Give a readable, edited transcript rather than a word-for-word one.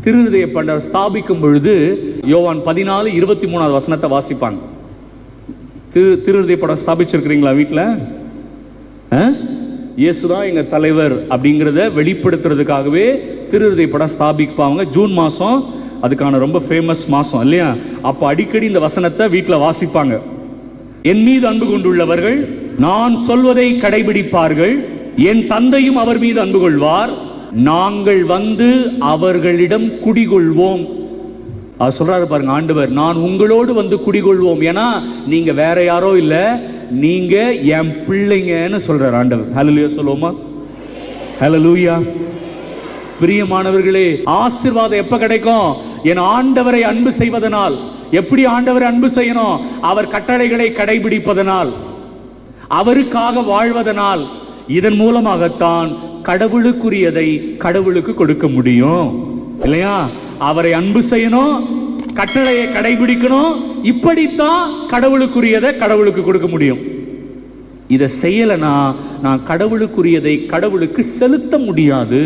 திருஹிருதய பண்டை ஸ்தாபிக்கும் பொழுது யோவான் 14:23 வசனத்தை வாசிப்பாங்க. திருஹிருதய படம் ஸ்தாபிச்சிருக்கிறீங்களா வீட்டில்? இயேசுதான் எங்க தலைவர் அப்படிங்கிறத வெளிப்படுத்துறதுக்காகவே திருஹிருதய படம் ஸ்தாபிப்பாங்க. ஜூன் மாசம் அதுக்கான ரொம்ப ஃபேமஸ் மாசம் இல்லையா? அப்ப அடிக்கடி இந்த வசனத்தை வீட்டில் வாசிப்பாங்க. என் மீது அன்பு கொண்டுள்ளவர்கள் நான் சொல்வதை கடைபிடிப்பார்கள், என் தந்தையும் அவர் மீது அன்பு கொள்வார், நாங்கள் வந்து அவர்களிடம் குடிகொள்வோம். அவர் சொல்றாரு பாருங்க ஆண்டவர், நான் உங்களோடு வந்து குடிகொள்வோம். ஏன்னா நீங்க வேற யாரோ இல்ல, நீங்க என் பிள்ளைங்கன்னு சொல்றார் ஆண்டவர். ஹல்லேலூயா சொல்லுவோமா? ஹல்லேலூயா. பிரியமானவர்களே, ஆசீர்வாதம் எப்ப கிடைக்கும்? என் ஆண்டவரை அன்பு செய்வதனால். எப்படி ஆண்டவரை அன்பு செய்யணும்? அவர் கட்டளைகளை கடைபிடிப்பதனால், அவருக்காக வாழ்வதனால். இதன் மூலமாகத்தான் கடவுளுக்குரியதை கடவுளுக்கு கொடுக்க முடியும் இல்லையா? அவரை அன்பு செய்யணும், கட்டளையை கடைபிடிக்கணும், இப்படித்தான் கடவுளுக்குரியதை கடவுளுக்கு கொடுக்க முடியும். இதை செய்யலைன்னா நான் கடவுளுக்குரியதை கடவுளுக்கு செலுத்த முடியாது.